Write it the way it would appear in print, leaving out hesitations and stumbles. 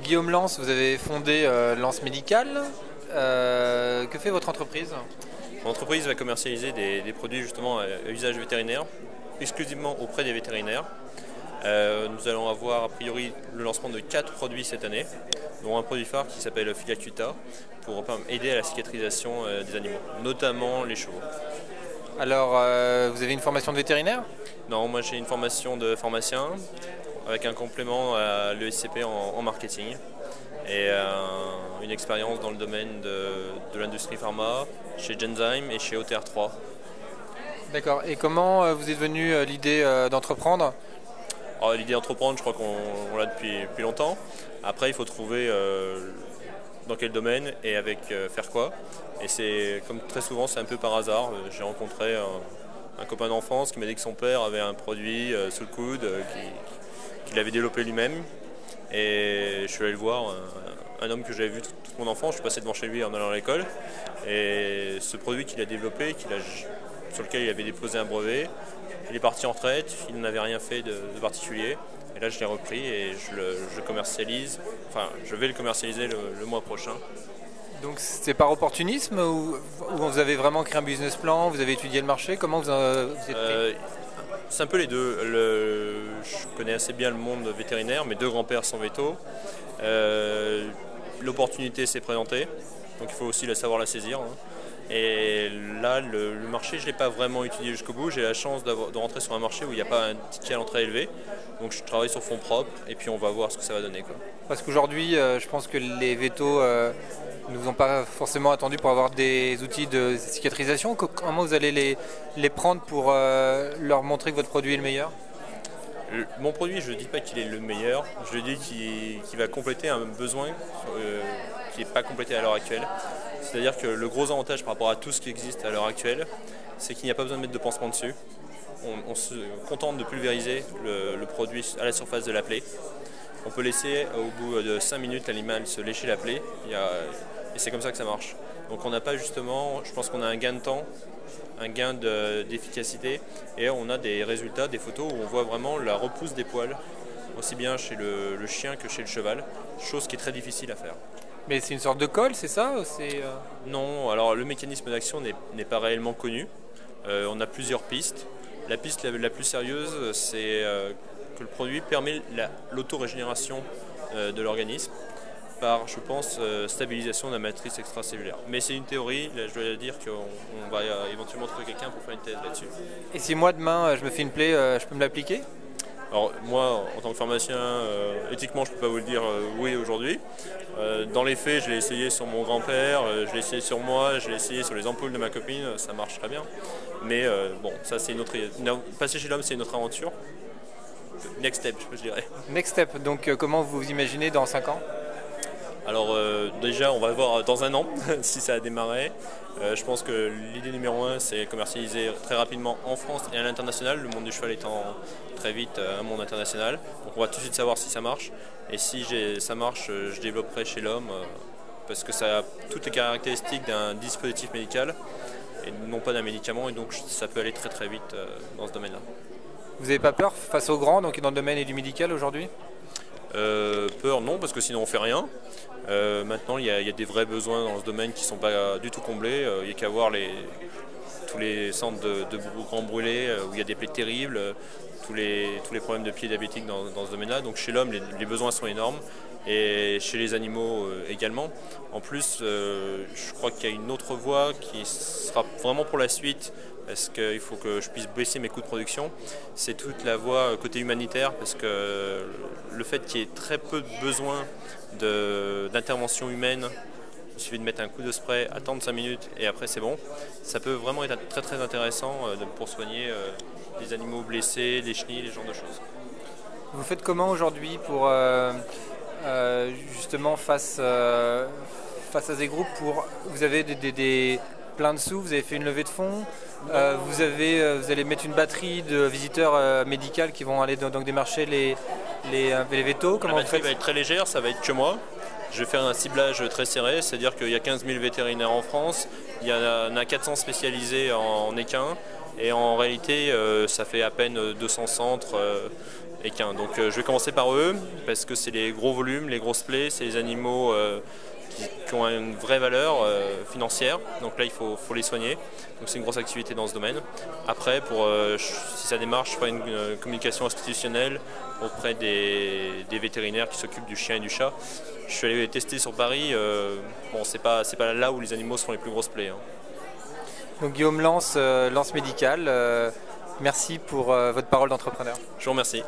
Guillaume Lance, vous avez fondé Lance Médical. Que fait votre entreprise? L'entreprise va commercialiser des produits justement à usage vétérinaire, exclusivement auprès des vétérinaires. Nous allons avoir a priori le lancement de 4 produits cette année, dont un produit phare qui s'appelle Filacuta pour aider à la cicatrisation des animaux, notamment les chevaux. Alors, vous avez une formation de vétérinaire? Non, moi j'ai une formation de pharmacien avec un complément à l'ESCP en marketing et une expérience dans le domaine de l'industrie pharma chez Genzyme et chez OTR3. D'accord. Et comment vous est venue l'idée d'entreprendre? Alors, l'idée d'entreprendre, je crois qu'on l'a depuis longtemps. Après, il faut trouver dans quel domaine et avec faire quoi. Et c'est comme très souvent, c'est un peu par hasard. J'ai rencontré un copain d'enfance qui m'a dit que son père avait un produit sous le coude qu'il avait développé lui-même. Et je suis allé le voir, un homme que j'avais vu toute mon enfance. Je suis passé devant chez lui en allant à l'école. Et ce produit qu'il a développé, sur lequel il avait déposé un brevet, il est parti en retraite, il n'avait rien fait de particulier. Et là, je l'ai repris et je commercialise. Enfin, je vais le commercialiser le mois prochain. Donc c'est par opportunisme ou vous avez vraiment créé un business plan, vous avez étudié le marché? Comment vous êtes pris? C'est un peu les deux. Je connais assez bien le monde vétérinaire, mes deux grands-pères sont vétos. L'opportunité s'est présentée, donc il faut aussi savoir la saisir. Et là, le marché, je ne l'ai pas vraiment étudié jusqu'au bout. J'ai la chance de rentrer sur un marché où il n'y a pas un ticket à l'entrée élevé. Donc je travaille sur fonds propres et puis on va voir ce que ça va donner, quoi. Parce qu'aujourd'hui, je pense que les vétos ne vous ont pas forcément attendu pour avoir des outils de cicatrisation. Comment vous allez les prendre pour leur montrer que votre produit est le meilleur? Mon produit, je ne dis pas qu'il est le meilleur. Je dis qu'il va compléter un besoin qui n'est pas complété à l'heure actuelle. C'est-à-dire que le gros avantage par rapport à tout ce qui existe à l'heure actuelle, c'est qu'il n'y a pas besoin de mettre de pansement dessus. On se contente de pulvériser le produit à la surface de la plaie. On peut laisser au bout de 5 minutes l'animal se lécher la plaie et c'est comme ça que ça marche. Donc on n'a pas justement, je pense qu'on a un gain de temps, un gain d'efficacité et on a des résultats, des photos où on voit vraiment la repousse des poils, aussi bien chez le chien que chez le cheval, chose qui est très difficile à faire. Mais c'est une sorte de colle, c'est ça? Non, alors le mécanisme d'action n'est pas réellement connu. On a plusieurs pistes. La piste la plus sérieuse, c'est que le produit permet l'autorégénération de l'organisme par, je pense, stabilisation de la matrice extracellulaire. Mais c'est une théorie, là, je dois dire qu'on va éventuellement trouver quelqu'un pour faire une thèse là-dessus. Et si moi demain je me fais une plaie, je peux me l'appliquer? Alors moi, en tant que pharmacien, éthiquement, je ne peux pas vous le dire oui aujourd'hui. Dans les faits, je l'ai essayé sur mon grand-père, je l'ai essayé sur moi, je l'ai essayé sur les ampoules de ma copine, ça marche très bien. Mais bon, ça c'est une autre... Passer chez l'homme, c'est une autre aventure. Next step, je dirais. Next step, donc comment vous vous imaginez dans 5 ans? Alors déjà, on va voir dans un an si ça a démarré. Je pense que l'idée numéro 1, c'est commercialiser très rapidement en France et à l'international, le monde du cheval étant très vite un monde international. Donc on va tout de suite savoir si ça marche. Et si ça marche, je développerai chez l'homme parce que ça a toutes les caractéristiques d'un dispositif médical et non pas d'un médicament. Et donc ça peut aller très très vite dans ce domaine-là. Vous n'avez pas peur face aux grands, donc dans le domaine du médical aujourd'hui? Peur non, parce que sinon on fait rien. Maintenant il y a des vrais besoins dans ce domaine qui ne sont pas du tout comblés. Il n'y a qu'à voir tous les centres de grands brûlés où il y a des plaies terribles, tous les problèmes de pieds diabétiques dans ce domaine-là. Donc chez l'homme les besoins sont énormes et chez les animaux également. En plus je crois qu'il y a une autre voie qui sera vraiment pour la suite. Parce qu'il faut que je puisse baisser mes coûts de production. C'est toute la voie côté humanitaire, parce que le fait qu'il y ait très peu de besoin d'intervention humaine, il suffit de mettre un coup de spray, attendre 5 minutes et après c'est bon. Ça peut vraiment être très très intéressant pour soigner les animaux blessés, les chenilles, les genres de choses. Vous faites comment aujourd'hui pour justement face à ces groupes vous avez plein de sous, vous avez fait une levée de fonds, vous allez mettre une batterie de visiteurs médicaux qui vont aller donc démarcher les vétos. La batterie va être très légère, ça va être que moi. Je vais faire un ciblage très serré, c'est-à-dire qu'il y a 15 000 vétérinaires en France, il y en a 400 spécialisés en équins, Et en réalité, ça fait à peine 200 centres équins. Donc je vais commencer par eux, parce que c'est les gros volumes, les grosses plaies, c'est les animaux qui ont une vraie valeur financière. Donc là, il faut les soigner. Donc c'est une grosse activité dans ce domaine. Après, si ça démarre, je ferai une communication institutionnelle auprès des vétérinaires qui s'occupent du chien et du chat. Je suis allé tester sur Paris. Bon, c'est pas là où les animaux sont les plus grosses plaies, hein. Donc Guillaume Lance, Lance Médical, merci pour votre parole d'entrepreneur. Je vous remercie.